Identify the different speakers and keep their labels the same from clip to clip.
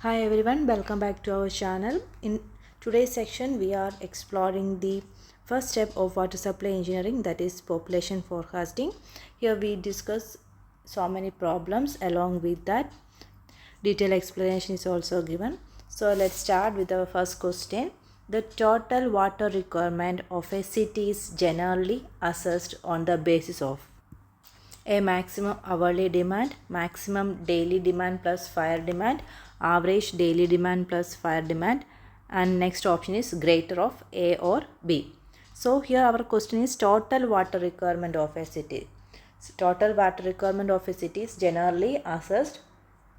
Speaker 1: Hi everyone, welcome back to our channel. In today's section, we are exploring the first step of water supply engineering, that is population forecasting. Here we discuss so many problems. Along with that, detailed explanation is also given. So let's start with our first question. The total water requirement of a city is generally assessed on the basis of a maximum hourly demand, maximum daily demand plus fire demand, average daily demand plus fire demand, and next option is greater of A or B. So here our question is total water requirement of a city. So total water requirement of a city is generally assessed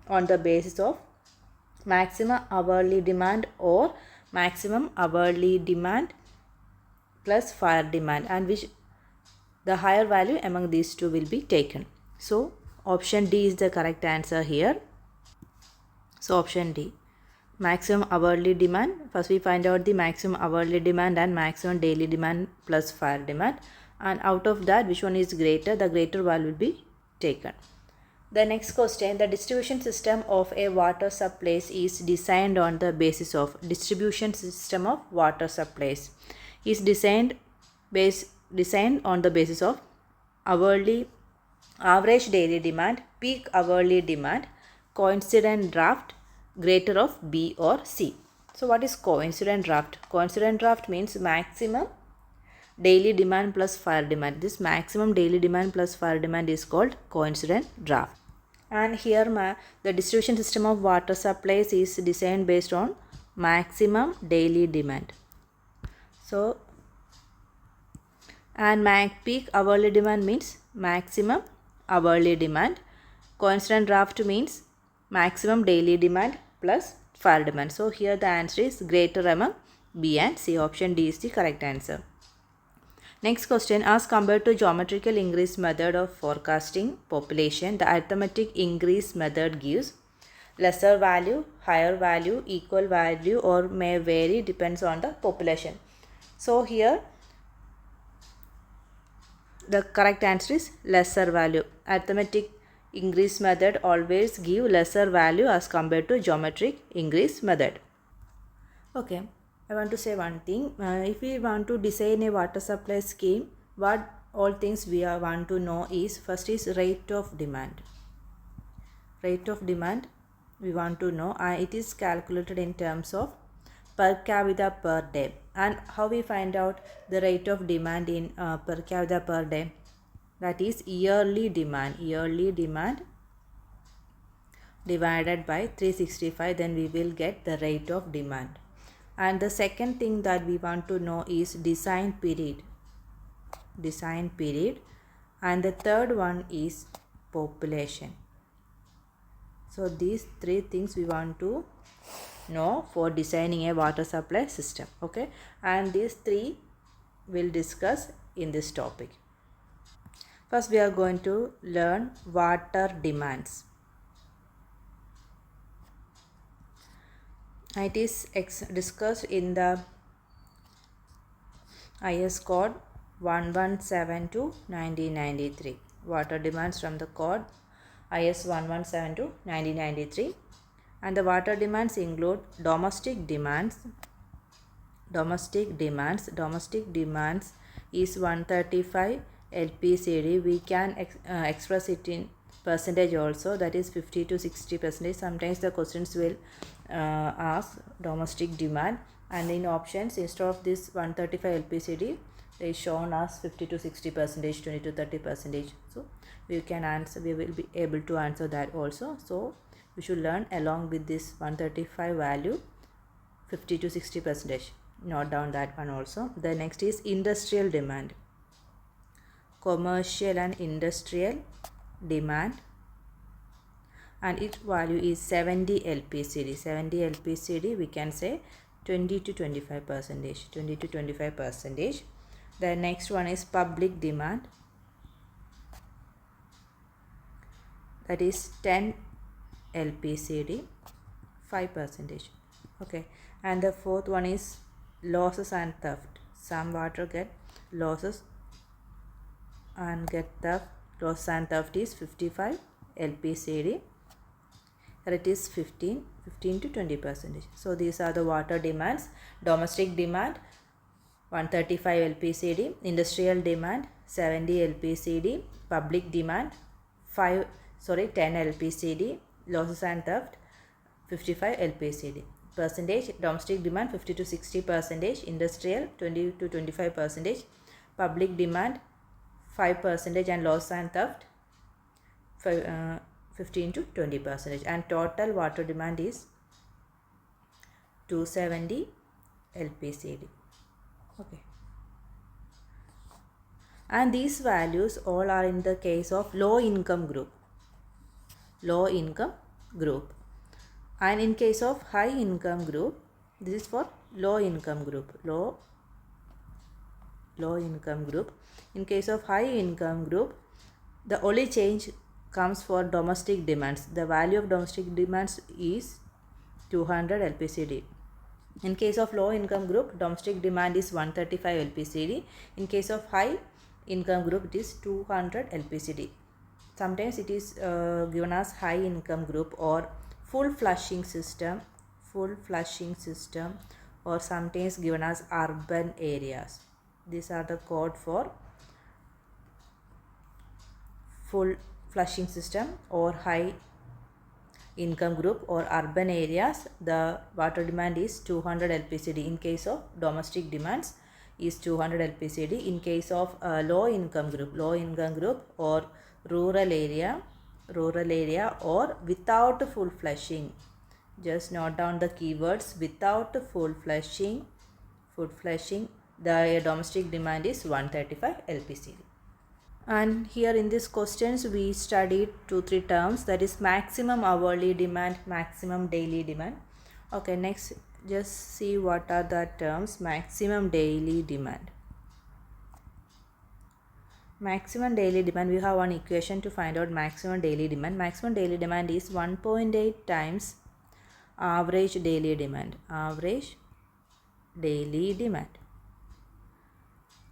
Speaker 1: on the basis of maximum hourly demand or maximum hourly demand plus fire demand, and which the higher value among these two will be taken. So option D is the correct answer here. So option D, maximum hourly demand. First we find out the maximum hourly demand and maximum daily demand plus fire demand, and out of that which one is greater, the greater value will be taken. The next question, the distribution system of a water supplies is designed on the basis of distribution system of water supplies is designed on the basis of hourly average daily demand, peak hourly demand, coincident draft, greater of B or C. So what is coincident draft? Coincident draft means maximum daily demand plus fire demand. This maximum daily demand plus fire demand is called coincident draft. And here the distribution system of water supplies is designed based on maximum daily demand. So and peak hourly demand means maximum hourly demand. Coincident draft means maximum daily demand plus fire demand. So here the answer is greater among B and C. Option D is the correct answer. Next question, as compared to geometrical increase method of forecasting population, the arithmetic increase method gives lesser value, higher value, equal value, or may vary, depends on the population. So here the correct answer is lesser value. Arithmetic increase method always give lesser value as compared to geometric increase method. Okay, I want to say one thing. If we want to design a water supply scheme, what all things we want to know is, first is rate of demand. Rate of demand we want to know. It is calculated in terms of per capita per day. And how we find out the rate of demand in per capita per day? That is yearly demand. Yearly demand divided by 365, then we will get the rate of demand. And the second thing that we want to know is design period. Design period. And the third one is population. So these three things we want to know for designing a water supply system. Okay, and these three we'll discuss in this topic. First we are going to learn water demands. It is discussed in the IS code 1172-1993. Water demands from the code IS 1172-1993. And the water demands include domestic demands. Domestic demands is 135 LPCD. We can express it in percentage also, that is 50 to 60%. Sometimes the questions will ask domestic demand, and in options instead of this 135 LPCD they shown as 50 to 60%, 20 to 30%. So we can answer, we will be able to answer that also. So we should learn along with this 135 value 50 to 60%. Note down that one also. The next is industrial demand. Commercial and industrial demand, and its value is 70 LPCD. 70 LPCD we can say 20 to 25%. 20 to 25%. The next one is public demand. That is 10 LPCD, 5%. Okay, and the fourth one is losses and theft. Some water get losses and get theft. Loss and theft is 55 LPCD. Here it is 15 to 20%. So these are the water demands. Domestic demand 135 LPCD, industrial demand 70 LPCD, public demand 10 LPCD, losses and theft 55 LPCD. Percentage, domestic demand 50 to 60%, industrial 20 to 25%, public demand 5% and loss and theft 15 to 20%, and total water demand is 270 LPCD. Okay, and these values all are in the case of low income group, and in case of high income group, this is for low income group. In case of high income group, the only change comes for domestic demands. The value of domestic demands is 200 LPCD. In case of low income group, domestic demand is 135 LPCD. In case of high income group, it is 200 LPCD. Sometimes it is given as high income group or full flushing system, or sometimes given as urban areas. These are the code for full flushing system or high income group or urban areas. The water demand is 200 LPCD. In case of domestic demands is 200 LPCD. In case of low income group or rural area or without full flushing, just note down the keywords: without full flushing, the domestic demand is 135 LPCD. And here in these questions we studied 2-3 terms, that is maximum hourly demand, maximum daily demand. Okay, next just see what are the terms. Maximum daily demand. Maximum daily demand, we have one equation to find out maximum daily demand. Maximum daily demand is 1.8 times average daily demand.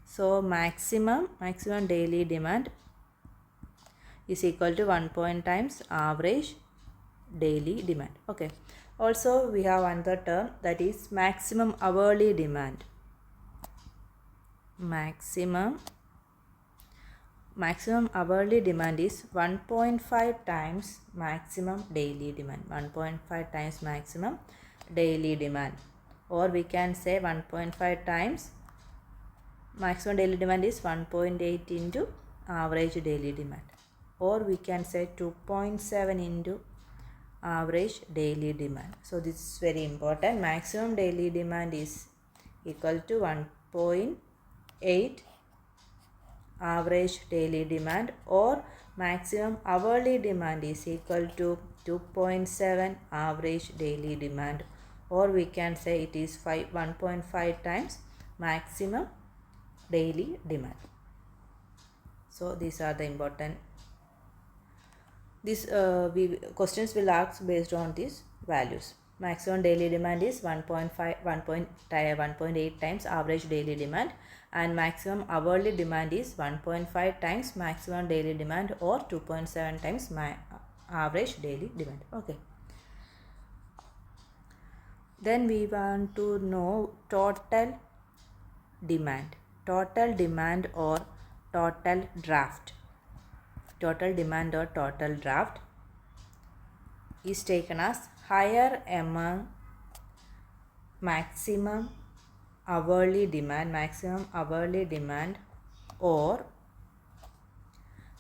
Speaker 1: So maximum daily demand is equal to 1 times average daily demand. Okay. Also we have another term, that is maximum hourly demand. Maximum hourly demand is 1.5 times maximum daily demand. 1.5 times maximum daily demand, or we can say 1.5 times maximum daily demand is 1.8 into average daily demand, or we can say 2.7 into average daily demand. So this is very important. Maximum daily demand is equal to 1.8 average daily demand, or maximum hourly demand is equal to 2.7 average daily demand, or we can say it is 1.5 times maximum daily demand. So these are the important, questions will ask based on these values. Maximum daily demand is 1.8 times average daily demand, and maximum hourly demand is 1.5 times maximum daily demand, or 2.7 times average daily demand. Okay. Then we want to know total demand or total draft. Total demand or total draft is taken as higher among maximum hourly demand or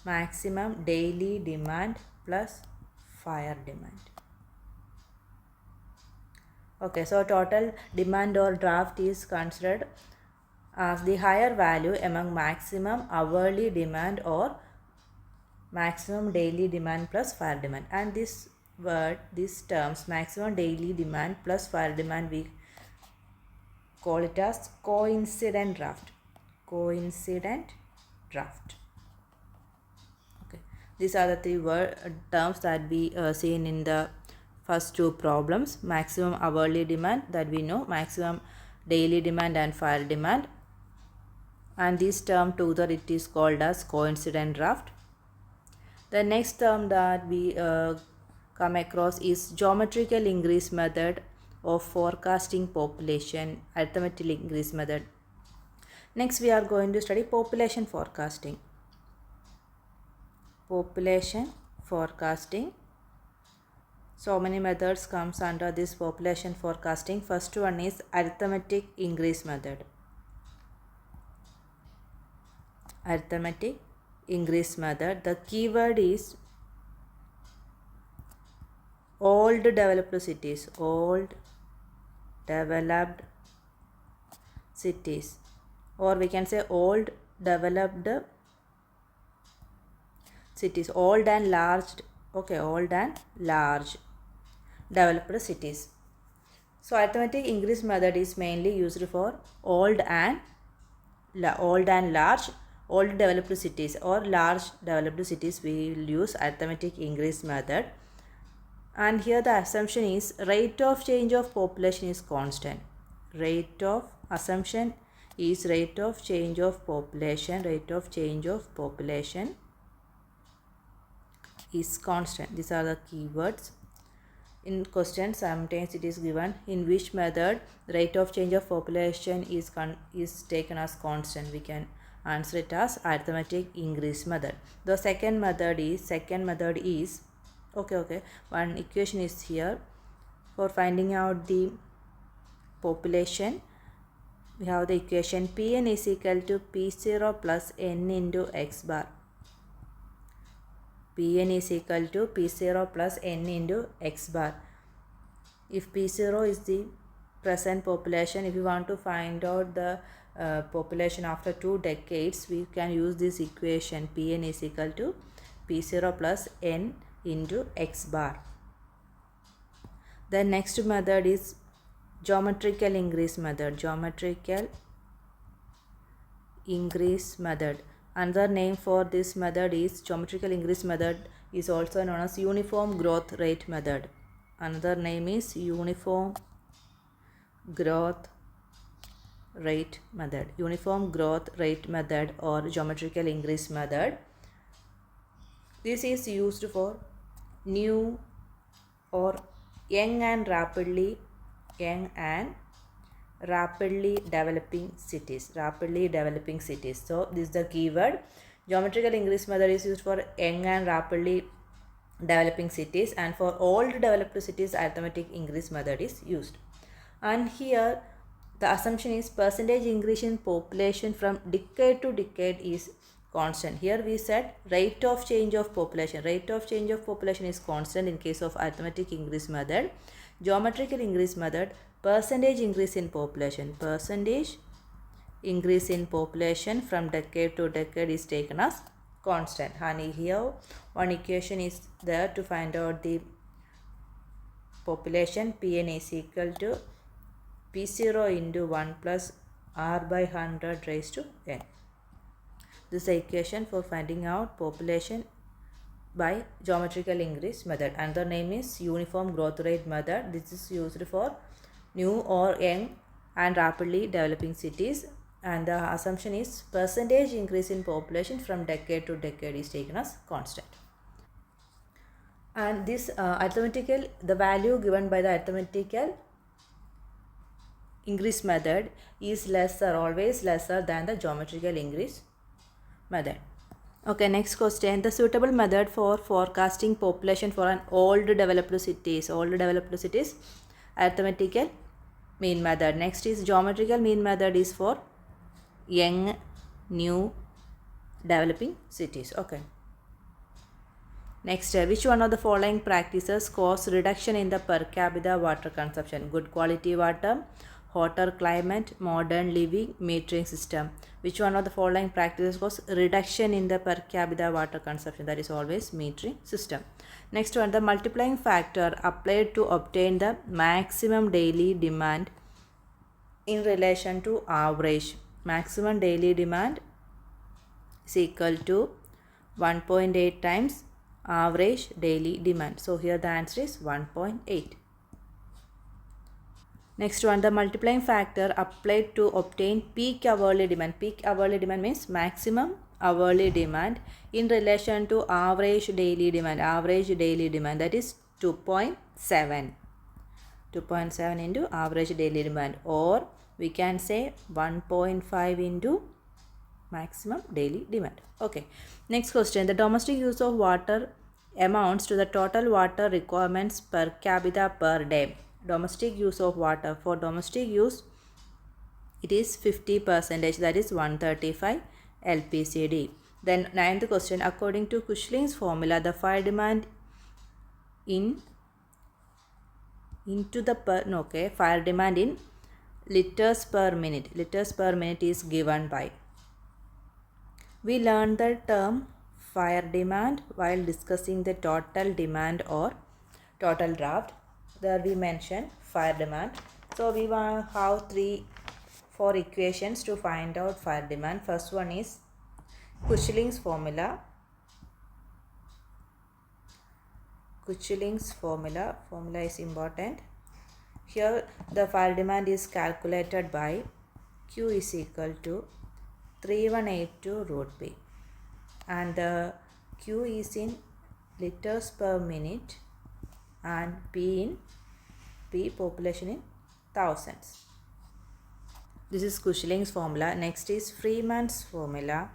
Speaker 1: maximum daily demand plus fire demand. Okay, so total demand or draft is considered as the higher value among maximum hourly demand or maximum daily demand plus fire demand. And these terms, maximum daily demand plus fire demand, we call it as coincident draft. Okay, these are the three terms that we seen in the first two problems. Maximum hourly demand, that we know, maximum daily demand and fire demand, and this term together it is called as coincident draft. The next term that we come across is geometrical increase method of forecasting population, arithmetic increase method. Next we are going to study population forecasting. Population forecasting. So many methods comes under this population forecasting. First one is arithmetic increase method. Arithmetic increase method. The keyword is old developed cities. Old developed cities, or we can say old developed cities. Old and large. Okay, old and large developed cities. So arithmetic increase method is mainly used for old and large old developed cities or large developed cities. We will use arithmetic increase method. And here the assumption is rate of change of population is constant. Rate of assumption is rate of change of population. Rate of change of population is constant. These are the keywords. In question sometimes it is given in which method rate of change of population is taken as constant. We can answer it as arithmetic increase method. The second method is okay, one equation is here for finding out the population. We have the equation Pn is equal to P0 plus n into x bar. Pn is equal to P0 plus n into x bar. If P0 is the present population, if you want to find out the population after 2 decades, we can use this equation Pn is equal to P0 plus n into x bar. The next method is geometrical increase method. Geometrical increase method. Another name for this method is geometrical increase method is also known as uniform growth rate method. Another name is uniform growth rate method. Uniform growth rate method or geometrical increase method. This is used for new or young and rapidly developing cities. Rapidly developing cities. So this is the keyword. Geometrical increase method is used for young and rapidly developing cities, and for old developed cities arithmetic increase method is used. And here the assumption is percentage increase in population from decade to decade is constant. Here we said rate of change of population. Rate of change of population is constant in case of arithmetic increase method. Geometrical increase method, percentage increase in population. Percentage increase in population from decade to decade is taken as constant. And here one equation is there to find out the population. Pn is equal to P0 into 1 plus r by 100 raised to n. This is the equation for finding out population by geometrical increase method. Another name is uniform growth rate method. This is used for new or young and rapidly developing cities, and the assumption is percentage increase in population from decade to decade is taken as constant. And this arithmetical, the value given by the arithmetical increase method is lesser, always lesser than the geometrical increase method. Okay, next question. The suitable method for forecasting population for an old developed cities. Old developed cities, arithmetical mean method. Next is geometrical mean method is for young, new, developing cities. Okay. Next, which one of the following practices cause reduction in the per capita water consumption? Good quality water, hotter climate, modern living, metering system. Which one of the following practices cause reduction in the per capita water consumption? That is always metering system. Next one, the multiplying factor applied to obtain the maximum daily demand in relation to average. Maximum daily demand is equal to 1.8 times average daily demand. So here the answer is 1.8. Next one, the multiplying factor applied to obtain peak hourly demand. Peak hourly demand means maximum hourly demand in relation to average daily demand. Average daily demand, that is 2.7. 2.7 into average daily demand, or we can say 1.5 into maximum daily demand. Okay, next question. The domestic use of water amounts to the total water requirements per capita per day. Domestic use of water, for domestic use it is 50%, that is 135 LPCD. Then ninth question. According to Cushing's formula, the fire demand fire demand in liters per minute. Liters per minute is given by. We learned the term fire demand while discussing the total demand or total draft. There we mentioned fire demand. So we will have 4 equations to find out fire demand. First one is Cushing's formula. Cushing's formula is important. Here the fire demand is calculated by Q is equal to 3182 root P, and the Q is in liters per minute and P population in thousands. This is Cushing's formula. Next is Freeman's formula.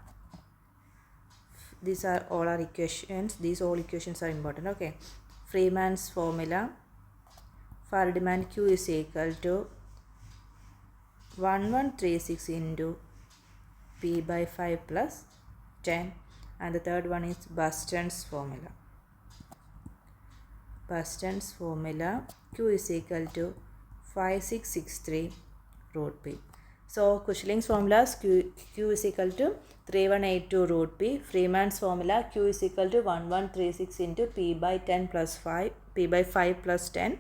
Speaker 1: These are all our equations. These all equations are important. Okay. Freeman's formula. Fire demand Q is equal to 1136 into P by 5 plus 10. And the third one is Buston's formula. Buston's formula Q is equal to 5663 root P. So Cushing's formula Q is equal to 3182 root P. Freeman's formula Q is equal to 1136 into P by 10 plus 5, P by 5 plus 10.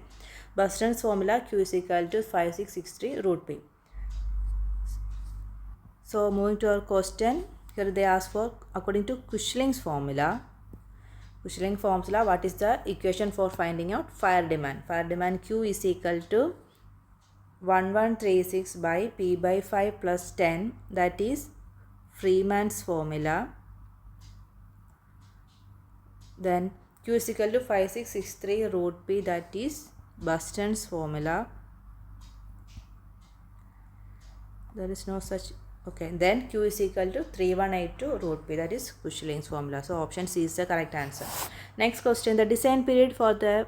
Speaker 1: Buston's formula Q is equal to 5663 root P. So moving to our question, here they ask for according to Cushing's formula. Cushing's formula, what is the equation for finding out fire demand? Fire demand Q is equal to 1136 by P by 5 plus 10, that is Freeman's formula. Then Q is equal to 5663 root P, that is Buston's formula. There is no such. Okay, then Q is equal to 3182 root P, that is Cushing's formula. So option C is the correct answer. Next question. The design period for the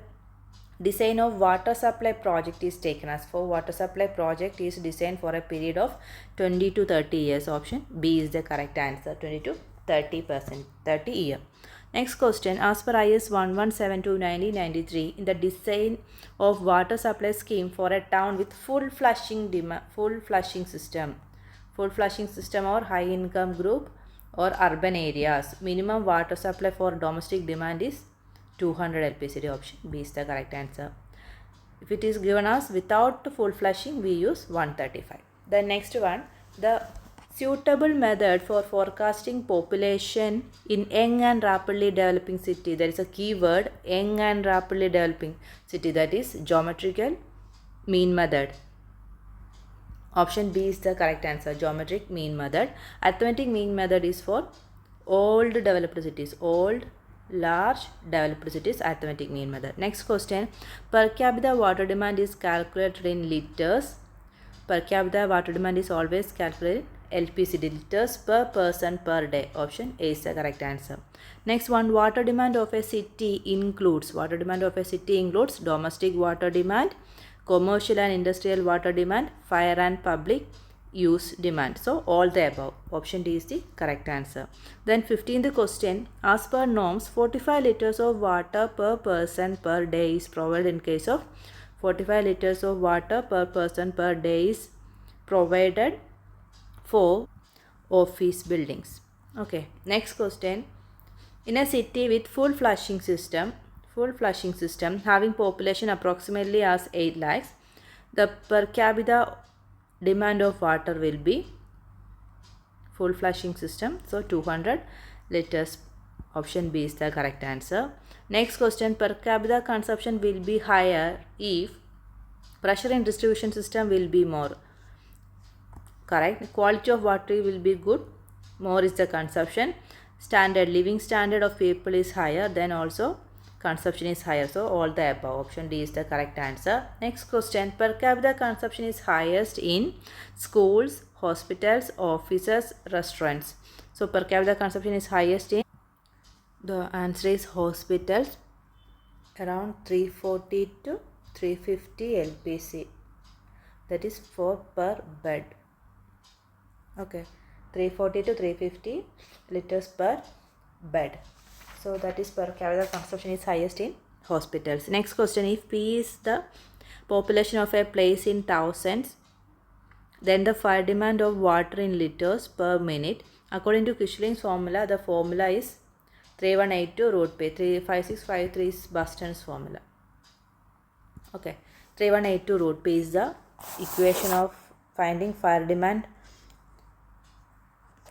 Speaker 1: design of water supply project is taken as. For water supply project is designed for a period of 20 to 30 years. Option B is the correct answer. 20 to 30 year. Next question. As per IS 1172/1993, in the design of water supply scheme for a town with full flushing system or high income group or urban areas, minimum water supply for domestic demand is 200 LPCD. Option B is the correct answer. If it is given us without full flushing, we use 135. The next one, the suitable method for forecasting population in young and rapidly developing city. There is a keyword, young and rapidly developing city, that is geometrical mean method. Option B is the correct answer, geometric mean method. Arithmetic mean method is for old developed cities, large developed cities, arithmetic mean method. Next question. Per capita water demand is calculated in liters. Per capita water demand is always calculated LPCD, liters per person per day. Option A is the correct answer. Next one. Water demand of a city includes domestic water demand, commercial and industrial water demand, fire and public use demand. So all the above. Option D is the correct answer. Then 15th question. As per norms, 45 liters of water per person per day is provided. In case of 45 liters of water per person per day is provided for office buildings. Okay. Next question. In a city with full flushing system having population approximately as 8 lakhs, the per capita demand of water will be full flushing system, so 200 liters. Option B is the correct answer. Next question. Per capita consumption will be higher if pressure in distribution system will be more. Correct. Quality of water will be good, more is the consumption. Living standard of people is higher, then also consumption is higher. So all the above. Option D is the correct answer. Next question. Per capita consumption is highest in schools, hospitals, offices, restaurants. So per capita consumption is highest in, the answer is hospitals, around 340 to 350 LPC. That is for per bed. Okay, 340 to 350 liters per bed. So that is per capita consumption is highest in hospitals. Next question. If P is the population of a place in thousands, then the fire demand of water in liters per minute. According to Quishling's formula, the formula is 3182 root P. 35653 is Buston's formula. Okay, 3182 root P is the equation of finding fire demand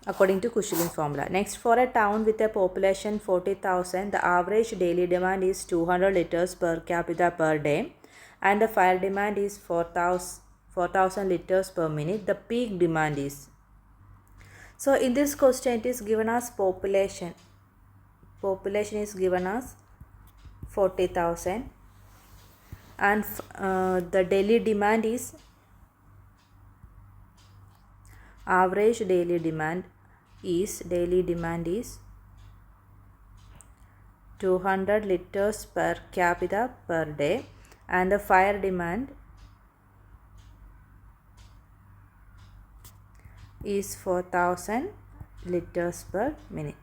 Speaker 1: according to Quishling's formula. Next, for a town with a population 40,000, the average daily demand is 200 liters per capita per day, and the fire demand is 4,000 liters per minute. The peak demand is. So in this question, it is given as population. Population is given as 40,000, and the daily demand is, average daily demand is 200 liters per capita per day, and the fire demand is 4,000 liters per minute.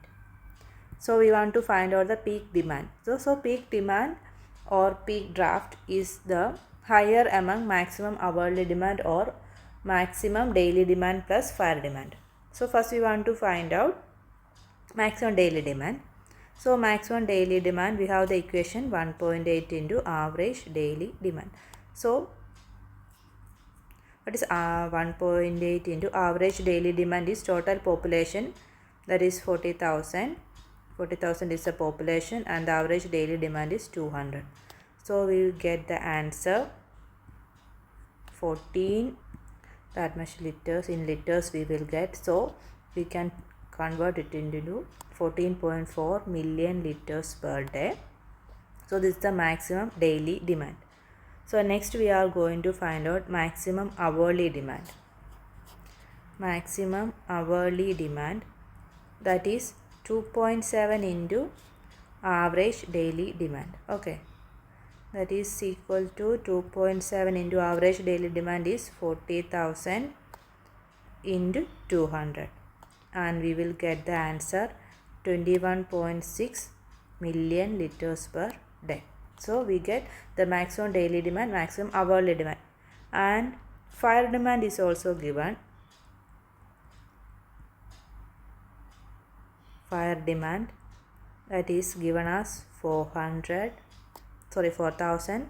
Speaker 1: So we want to find out the peak demand. So peak demand or peak draft is the higher among maximum hourly demand or maximum daily demand plus fire demand. So first we want to find out maximum daily demand. So maximum daily demand, we have the equation 1.8 into average daily demand. So what is 1.8 into average daily demand is total population, that is 40,000. 40,000 is the population and the average daily demand is 200. So we will get the answer 14, that much liters. In liters we will get, so we can convert it into 14.4 million liters per day. So this is the maximum daily demand. So next we are going to find out maximum hourly demand. Maximum hourly demand, that is 2.7 into average daily demand. Okay, that is equal to 2.7 into average daily demand is 40,000 into 200, and we will get the answer 21.6 million liters per day. So we get the maximum daily demand, maximum hourly demand, and fire demand is also given. Fire demand, that is given as 4,000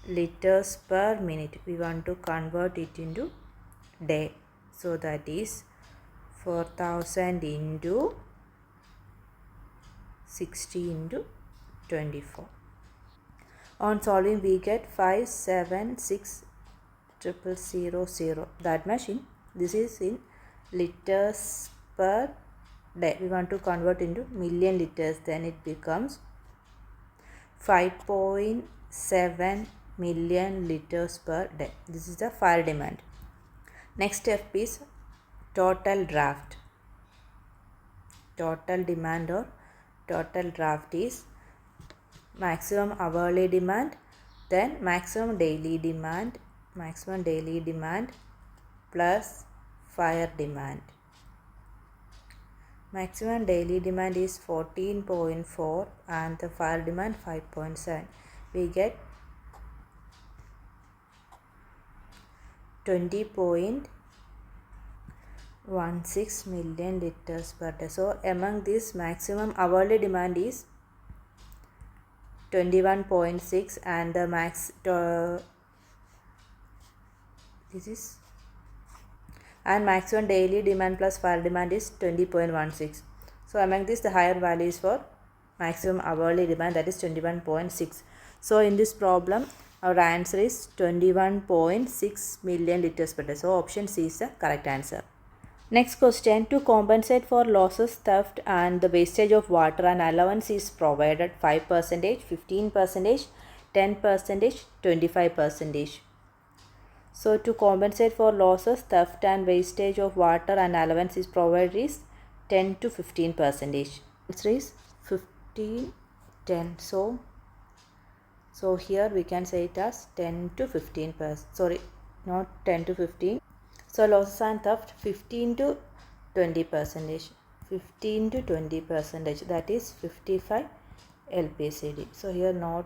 Speaker 1: liters per minute. We want to convert it into day. So that is 4,000 into 60 into 24. On solving we get 576,000. That much in, this is in liters per day. We want to convert into million liters, then it becomes 5.7 million liters per day. This is the fire demand. Next step is total draft. Total demand or total draft is maximum hourly demand, then maximum daily demand plus fire demand. Maximum daily demand is 14.4 and the fire demand 5.7. We get 20.16 million liters per day. So among this, maximum hourly demand is 21.6 and the maximum daily demand plus fire demand is 20.16. So among this, the higher value is for maximum hourly demand, that is 21.6. So in this problem, our answer is 21.6 million liters per day. So option C is the correct answer. Next question, to compensate for losses, theft and the wastage of water, an allowance is provided 5%, 15%, 10%, 25%. So to compensate for losses, theft and wastage of water, an allowance is provided is 10 to 15%. Answer is 15, 10. So here we can say it as 10 to 15%. Sorry, not 10 to 15. So losses and theft 15 to 20%. 15 to 20%, that is 55 LPCD. So here not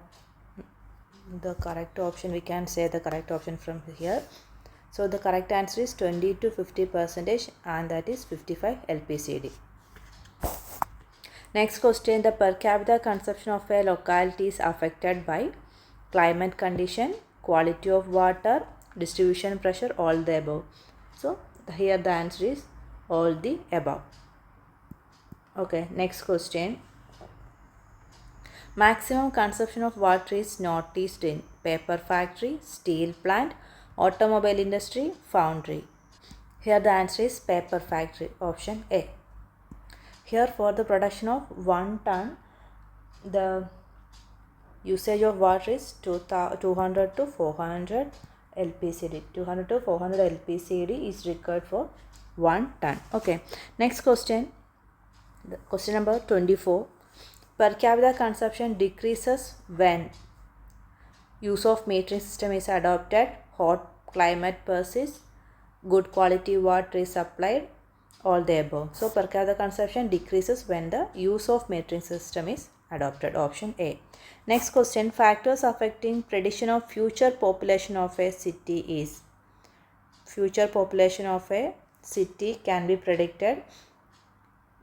Speaker 1: the correct option, we can say the correct option from here. So the correct answer is 20 to 50%, and that is 55 LPCD. Next question, the per capita consumption of a locality is affected by climate condition, quality of water, distribution pressure, all the above. So here the answer is all the above. Okay, next question. Maximum consumption of water is noticed in paper factory, steel plant, automobile industry, foundry. Here the answer is paper factory, option A. Here for the production of 1 ton, the usage of water is 200 to 400 LPCD. 200 to 400 LPCD is required for 1 ton. Okay, next question. Question number 24. Per capita consumption decreases when use of metering system is adopted, hot climate persists, good quality water is supplied, all the above. So per capita consumption decreases when the use of metering system is adopted, option A. Next question, factors affecting prediction of future population of a city is. Future population of a city can be predicted,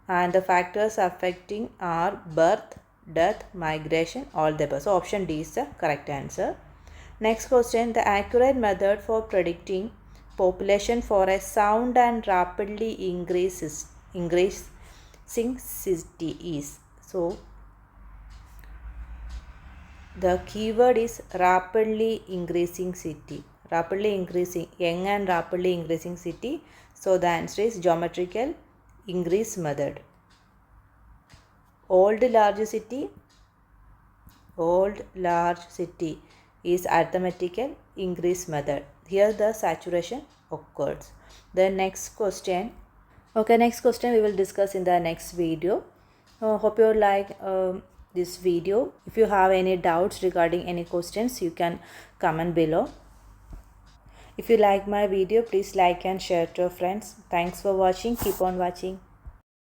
Speaker 1: and the factors affecting are birth, death, migration, all the above. So option D is the correct answer. Next question, the accurate method for predicting population for a sound and rapidly increasing city is. So the keyword is rapidly increasing city. Rapidly increasing, young and rapidly increasing city. So the answer is geometrical increase method. Old large city is arithmetical increase method. Here the saturation occurs. The next question. Okay, next question we will discuss in the next video. Hope you like this video. If you have any doubts regarding any questions, you can comment below. If you like my video, please like and share to your friends. Thanks for watching. Keep on watching.